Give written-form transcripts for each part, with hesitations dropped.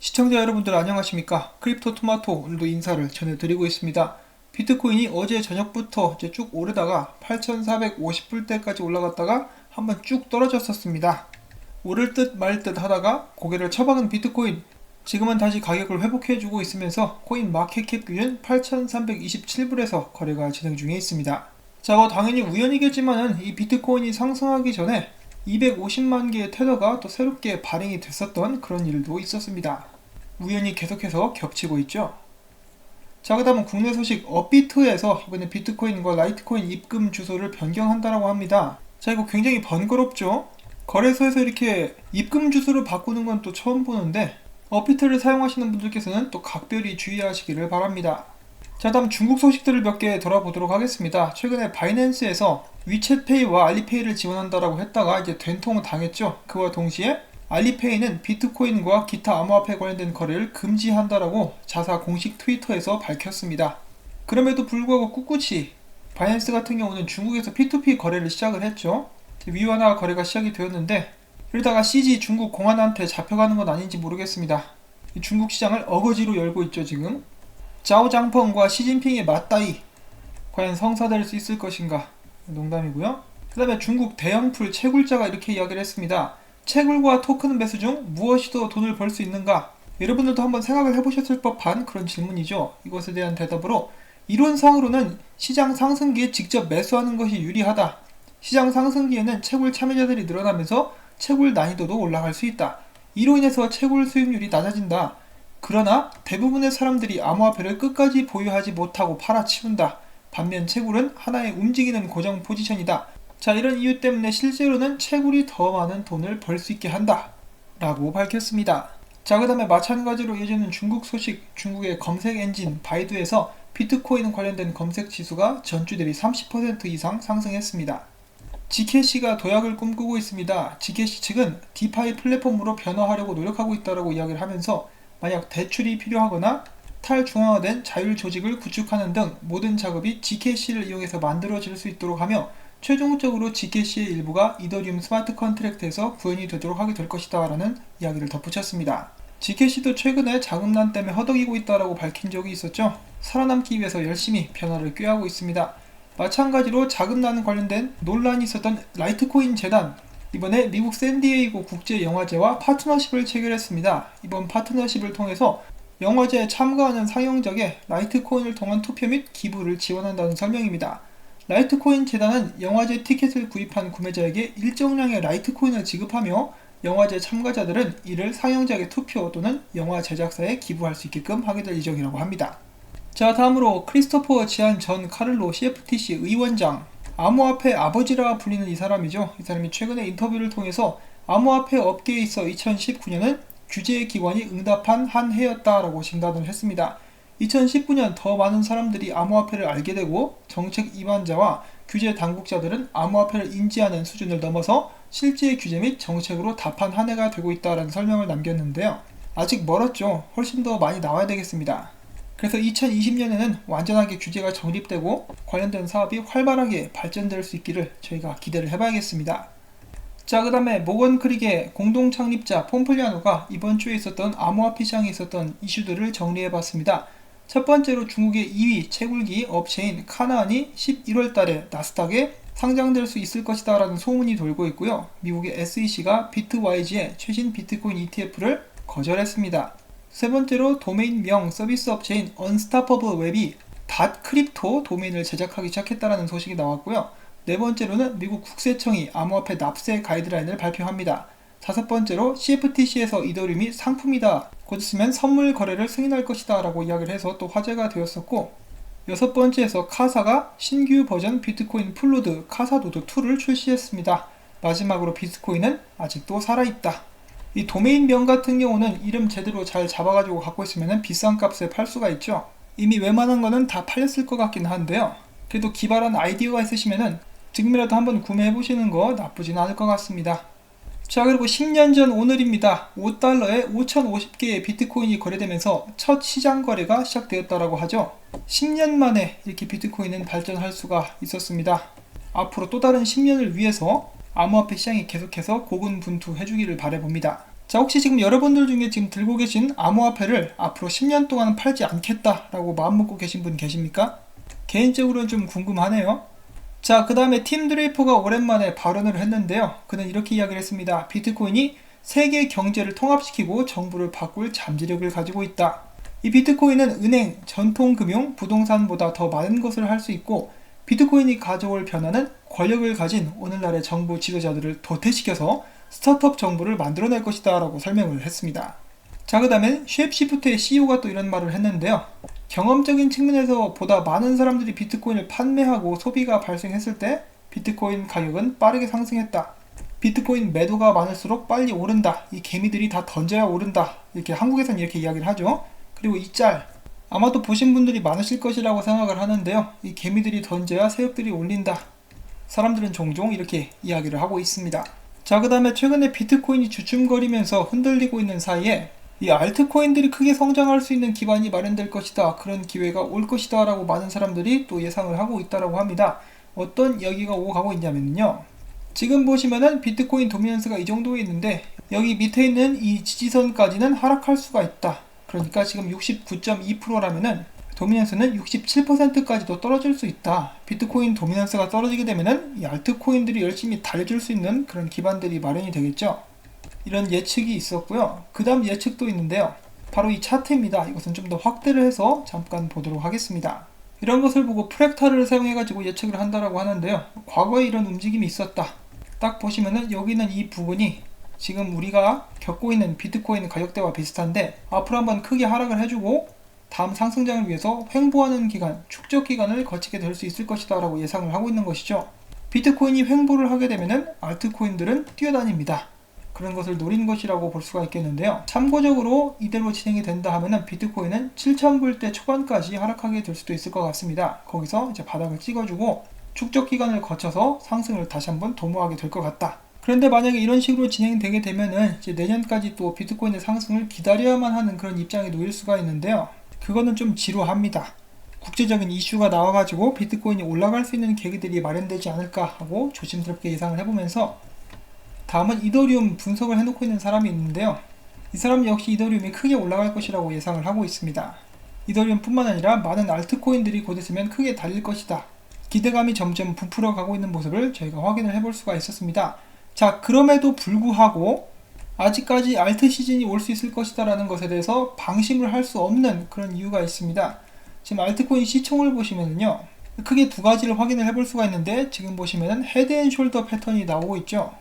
시청자 여러분들 안녕하십니까? 크립토 토마토 오늘도 인사를 전해드리고 있습니다. 비트코인이 어제 저녁부터 이제 쭉 오르다가 8,450불대까지 올라갔다가 한번 쭉 떨어졌었습니다. 오를 듯 말 듯 하다가 고개를 쳐박은 비트코인, 지금은 다시 가격을 회복해주고 있으면서 코인 마켓캡 기준 8,327불에서 거래가 진행 중에 있습니다. 자, 당연히 우연이겠지만은 이 비트코인이 상승하기 전에 250만 개의 테더가 또 새롭게 발행이 됐었던 그런 일도 있었습니다. 우연히 계속해서 겹치고 있죠. 자, 그 다음은 국내 소식. 업비트에서 이번에 비트코인과 라이트코인 입금 주소를 변경한다라고 합니다. 자, 이거 굉장히 번거롭죠. 거래소에서 이렇게 입금 주소를 바꾸는 건 또 처음 보는데 업비트를 사용하시는 분들께서는 또 각별히 주의하시기를 바랍니다. 자, 다음 중국 소식들을 몇 개 돌아보도록 하겠습니다. 최근에 바이낸스에서 위챗페이와 알리페이를 지원한다라고 했다가 이제 된통 당했죠. 그와 동시에 알리페이는 비트코인과 기타 암호화폐 관련된 거래를 금지한다라고 자사 공식 트위터에서 밝혔습니다. 그럼에도 불구하고 꿋꿋이 바이낸스 같은 경우는 중국에서 P2P 거래를 시작을 했죠. 위완화 거래가 시작이 되었는데 이러다가 CG 중국 공안한테 잡혀가는 건 아닌지 모르겠습니다. 중국 시장을 어거지로 열고 있죠 지금. 짜오장펑과 시진핑의 맞다이, 과연 성사될 수 있을 것인가? 농담이고요. 그 다음에 중국 대형풀 채굴자가 이렇게 이야기를 했습니다. 채굴과 토큰 매수 중 무엇이 더 돈을 벌 수 있는가? 여러분들도 한번 생각을 해보셨을 법한 그런 질문이죠. 이것에 대한 대답으로 이론상으로는 시장 상승기에 직접 매수하는 것이 유리하다. 시장 상승기에는 채굴 참여자들이 늘어나면서 채굴 난이도도 올라갈 수 있다. 이로 인해서 채굴 수익률이 낮아진다. 그러나 대부분의 사람들이 암호화폐를 끝까지 보유하지 못하고 팔아치운다. 반면 채굴은 하나의 움직이는 고정 포지션이다. 자, 이런 이유 때문에 실제로는 채굴이 더 많은 돈을 벌 수 있게 한다 라고 밝혔습니다. 자, 그 다음에 마찬가지로 이어지는 중국 소식. 중국의 검색 엔진 바이두에서 비트코인 관련된 검색 지수가 전주 대비 30% 이상 상승했습니다. 지캐시가 도약을 꿈꾸고 있습니다. 지캐시 측은 디파이 플랫폼으로 변화하려고 노력하고 있다고 이야기를 하면서 만약 대출이 필요하거나 탈중앙화된 자율 조직을 구축하는 등 모든 작업이 지캐시를 이용해서 만들어질 수 있도록 하며 최종적으로 지캐시의 일부가 이더리움 스마트 컨트랙트에서 구현이 되도록 하게 될 것이다 라는 이야기를 덧붙였습니다. 지캐시도 최근에 자금난 때문에 허덕이고 있다고 밝힌 적이 있었죠. 살아남기 위해서 열심히 변화를 꾀하고 있습니다. 마찬가지로 자금난 관련된 논란이 있었던 라이트코인 재단, 이번에 미국 샌디에이고 국제영화제와 파트너십을 체결했습니다. 이번 파트너십을 통해서 영화제에 참가하는 상영작에 라이트코인을 통한 투표 및 기부를 지원한다는 설명입니다. 라이트코인 재단은 영화제 티켓을 구입한 구매자에게 일정량의 라이트코인을 지급하며 영화제 참가자들은 이를 상영작의 투표 또는 영화 제작사에 기부할 수 있게끔 하게 될 예정이라고 합니다. 자, 다음으로 크리스토퍼 지안 전 카를로 CFTC 의원장, 암호화폐 아버지라 불리는 이 사람이죠. 이 사람이 최근에 인터뷰를 통해서 암호화폐 업계에 있어 2019년은 규제 기관이 응답한 한 해였다라고 진단을 했습니다. 2019년 더 많은 사람들이 암호화폐를 알게 되고 정책 입안자와 규제 당국자들은 암호화폐를 인지하는 수준을 넘어서 실제 규제 및 정책으로 답한 한 해가 되고 있다라는 설명을 남겼는데요. 아직 멀었죠. 훨씬 더 많이 나와야 되겠습니다. 그래서 2020년에는 완전하게 규제가 정립되고 관련된 사업이 활발하게 발전될 수 있기를 저희가 기대를 해봐야겠습니다. 자, 그 다음에 모건크릭의 공동 창립자 폼플리아노가 이번 주에 있었던 암호화폐 시장에 있었던 이슈들을 정리해봤습니다. 첫 번째로 중국의 2위 채굴기 업체인 카나안이 11월 달에 나스닥에 상장될 수 있을 것이다 라는 소문이 돌고 있고요. 미국의 SEC가 비트와이즈의 최신 비트코인 ETF를 거절했습니다. 세 번째로 도메인명 서비스 업체인 언스타퍼블 웹이 닷크립토 도메인을 제작하기 시작했다는 소식이 나왔고요. 네 번째로는 미국 국세청이 암호화폐 납세 가이드라인을 발표합니다. 다섯 번째로 CFTC에서 이더리움이 상품이다, 곧 있으면 선물 거래를 승인할 것이다 라고 이야기를 해서 또 화제가 되었었고, 여섯 번째에서 카사가 신규 버전 비트코인 플루드 카사노드 2를 출시했습니다. 마지막으로 비트코인은 아직도 살아있다. 이 도메인명 같은 경우는 이름 제대로 잘 잡아가지고 갖고 있으면 비싼 값에 팔 수가 있죠. 이미 웬만한 거는 다 팔렸을 것 같긴 한데요. 그래도 기발한 아이디어가 있으시면은 지금이라도 한번 구매해보시는 거 나쁘진 않을 것 같습니다. 자, 그리고 10년 전 오늘입니다. 5달러에 5050개의 비트코인이 거래되면서 첫 시장 거래가 시작되었다라고 하죠. 10년 만에 이렇게 비트코인은 발전할 수가 있었습니다. 앞으로 또 다른 10년을 위해서 암호화폐 시장이 계속해서 고군분투해주기를 바라봅니다. 자, 혹시 지금 여러분들 중에 지금 들고 계신 암호화폐를 앞으로 10년 동안 팔지 않겠다라고 마음먹고 계신 분 계십니까? 개인적으로는 좀 궁금하네요. 자, 그 다음에 팀 드레이퍼가 오랜만에 발언을 했는데요. 그는 이렇게 이야기를 했습니다. 비트코인이 세계 경제를 통합시키고 정부를 바꿀 잠재력을 가지고 있다. 이 비트코인은 은행, 전통금융, 부동산보다 더 많은 것을 할 수 있고 비트코인이 가져올 변화는 권력을 가진 오늘날의 정부 지도자들을 도태시켜서 스타트업 정부를 만들어낼 것이다 라고 설명을 했습니다. 자, 그 다음에 쉐입시프트의 CEO가 또 이런 말을 했는데요. 경험적인 측면에서 보다 많은 사람들이 비트코인을 판매하고 소비가 발생했을 때 비트코인 가격은 빠르게 상승했다. 비트코인 매도가 많을수록 빨리 오른다. 이 개미들이 다 던져야 오른다. 이렇게 한국에서는 이렇게 이야기를 하죠. 그리고 이 짤 아마도 보신 분들이 많으실 것이라고 생각을 하는데요. 이 개미들이 던져야 새우들이 올린다. 사람들은 종종 이렇게 이야기를 하고 있습니다. 자, 그 다음에 최근에 비트코인이 주춤거리면서 흔들리고 있는 사이에 이 알트코인들이 크게 성장할 수 있는 기반이 마련될 것이다. 그런 기회가 올 것이다 라고 많은 사람들이 또 예상을 하고 있다고 합니다. 어떤 이야기가 오고 가고 있냐면요. 지금 보시면은 비트코인 도미넌스가 이 정도에 있는데 여기 밑에 있는 이 지지선까지는 하락할 수가 있다. 그러니까 지금 69.2%라면은 도미넌스는 67%까지도 떨어질 수 있다. 비트코인 도미넌스가 떨어지게 되면은 이 알트코인들이 열심히 달려줄 수 있는 그런 기반들이 마련이 되겠죠. 이런 예측이 있었고요. 그 다음 예측도 있는데요. 바로 이 차트입니다. 이것은 좀 더 확대를 해서 잠깐 보도록 하겠습니다. 이런 것을 보고 프랙탈을 사용해가지고 예측을 한다라고 하는데요. 과거에 이런 움직임이 있었다. 딱 보시면은 여기는 이 부분이 지금 우리가 겪고 있는 비트코인 가격대와 비슷한데 앞으로 한번 크게 하락을 해주고 다음 상승장을 위해서 횡보하는 기간, 축적 기간을 거치게 될 수 있을 것이다 라고 예상을 하고 있는 것이죠. 비트코인이 횡보를 하게 되면은 알트코인들은 뛰어다닙니다. 그런 것을 노린 것이라고 볼 수가 있겠는데요. 참고적으로 이대로 진행이 된다 하면은 비트코인은 7,000불대 초반까지 하락하게 될 수도 있을 것 같습니다. 거기서 이제 바닥을 찍어주고 축적 기간을 거쳐서 상승을 다시 한번 도모하게 될 것 같다. 그런데 만약에 이런 식으로 진행되게 되면은 이제 내년까지 또 비트코인의 상승을 기다려야만 하는 그런 입장에 놓일 수가 있는데요. 그거는 좀 지루합니다. 국제적인 이슈가 나와가지고 비트코인이 올라갈 수 있는 계기들이 마련되지 않을까 하고 조심스럽게 예상을 해보면서 다음은 이더리움 분석을 해놓고 있는 사람이 있는데요. 이 사람 역시 이더리움이 크게 올라갈 것이라고 예상을 하고 있습니다. 이더리움 뿐만 아니라 많은 알트코인들이 곧 있으면 크게 달릴 것이다. 기대감이 점점 부풀어 가고 있는 모습을 저희가 확인을 해볼 수가 있었습니다. 자, 그럼에도 불구하고 아직까지 알트 시즌이 올 수 있을 것이다 라는 것에 대해서 방심을 할 수 없는 그런 이유가 있습니다. 지금 알트코인 시총을 보시면요. 크게 두 가지를 확인을 해볼 수가 있는데 지금 보시면은 헤드앤숄더 패턴이 나오고 있죠.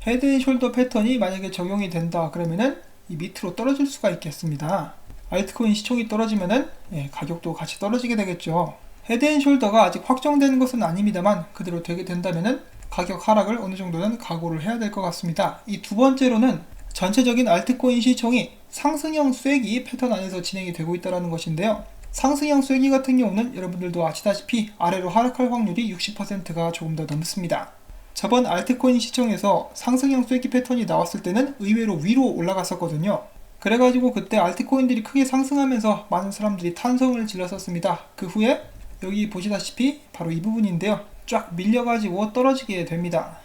헤드앤숄더 패턴이 만약에 적용이 된다 그러면은 이 밑으로 떨어질 수가 있겠습니다. 알트코인 시총이 떨어지면은 가격도 같이 떨어지게 되겠죠. 헤드앤숄더가 아직 확정된 것은 아닙니다만 그대로 되게 된다면은 가격 하락을 어느 정도는 각오를 해야 될 것 같습니다. 이 두 번째로는 전체적인 알트코인 시총이 상승형 쐐기 패턴 안에서 진행이 되고 있다는 것인데요. 상승형 쐐기 같은 경우는 여러분들도 아시다시피 아래로 하락할 확률이 60%가 조금 더 넘습니다. 저번 알트코인 시총에서 상승형 쐐기 패턴이 나왔을 때는 의외로 위로 올라갔었거든요. 그래가지고 그때 알트코인들이 크게 상승하면서 많은 사람들이 탄성을 질렀었습니다. 그 후에 여기 보시다시피 바로 이 부분인데요. 쫙 밀려가지고 떨어지게 됩니다.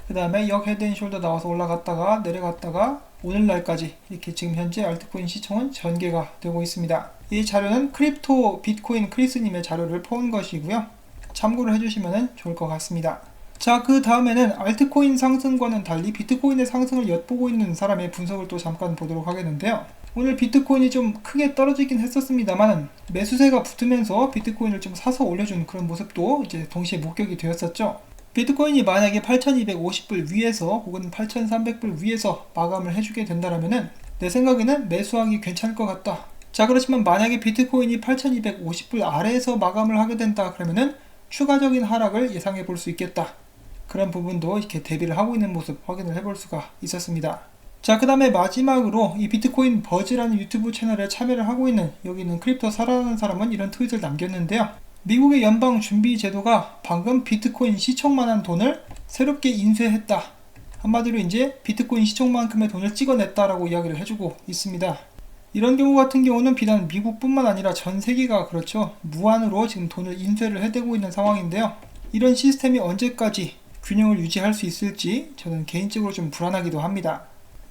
그 다음에 역 헤드앤숄더 나와서 올라갔다가 내려갔다가 오늘날까지 이렇게 지금 현재 알트코인 시총은 전개가 되고 있습니다. 이 자료는 크립토 비트코인 크리스님의 자료를 퍼온 것이고요. 참고를 해주시면 좋을 것 같습니다. 자, 그 다음에는 알트코인 상승과는 달리 비트코인의 상승을 엿보고 있는 사람의 분석을 또 잠깐 보도록 하겠는데요. 오늘 비트코인이 좀 크게 떨어지긴 했었습니다만 매수세가 붙으면서 비트코인을 좀 사서 올려준 그런 모습도 이제 동시에 목격이 되었었죠. 비트코인이 만약에 8,250불 위에서 혹은 8,300불 위에서 마감을 해주게 된다면은 내 생각에는 매수하기 괜찮을 것 같다. 자, 그렇지만 만약에 비트코인이 8,250불 아래에서 마감을 하게 된다 그러면은 추가적인 하락을 예상해 볼 수 있겠다. 그런 부분도 이렇게 대비를 하고 있는 모습 확인을 해볼 수가 있었습니다. 자, 그 다음에 마지막으로 이 비트코인 버즈라는 유튜브 채널에 참여를 하고 있는 여기 있는 크립토 사라는 사람은 이런 트윗을 남겼는데요. 미국의 연방 준비 제도가 방금 비트코인 시총만한 돈을 새롭게 인쇄했다. 한마디로 이제 비트코인 시총만큼의 돈을 찍어냈다라고 이야기를 해주고 있습니다. 이런 경우 같은 경우는 비단 미국뿐만 아니라 전 세계가 그렇죠. 무한으로 지금 돈을 인쇄를 해대고 있는 상황인데요. 이런 시스템이 언제까지 균형을 유지할 수 있을지 저는 개인적으로 좀 불안하기도 합니다.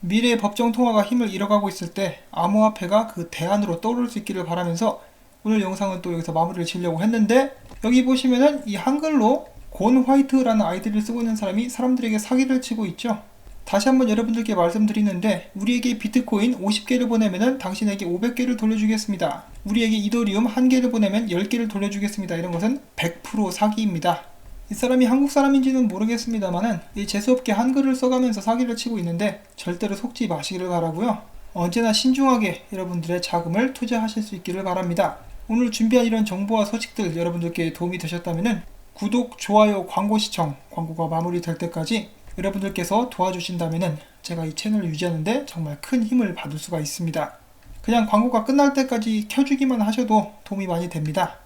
미래의 법정 통화가 힘을 잃어가고 있을 때 암호화폐가 그 대안으로 떠오를 수 있기를 바라면서 오늘 영상은 또 여기서 마무리를 지으려고 했는데, 여기 보시면은 이 한글로 곤 화이트라는 아이디를 쓰고 있는 사람이 사람들에게 사기를 치고 있죠. 다시 한번 여러분들께 말씀드리는데, 우리에게 비트코인 50개를 보내면은 당신에게 500개를 돌려주겠습니다. 우리에게 이더리움 1개를 보내면 10개를 돌려주겠습니다. 이런 것은 100% 사기입니다. 이 사람이 한국 사람인지는 모르겠습니다만은 이 재수없게 한글을 써가면서 사기를 치고 있는데 절대로 속지 마시기를 바라고요. 언제나 신중하게 여러분들의 자금을 투자하실 수 있기를 바랍니다. 오늘 준비한 이런 정보와 소식들 여러분들께 도움이 되셨다면 구독, 좋아요, 광고 시청, 광고가 마무리될 때까지 여러분들께서 도와주신다면 제가 이 채널을 유지하는데 정말 큰 힘을 받을 수가 있습니다. 그냥 광고가 끝날 때까지 켜주기만 하셔도 도움이 많이 됩니다.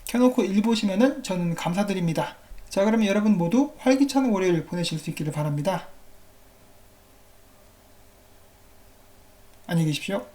켜놓고 일 보시면은 저는 감사드립니다. 자, 그러면 여러분 모두 활기찬 월요일 보내실 수 있기를 바랍니다. 안녕히 계십시오.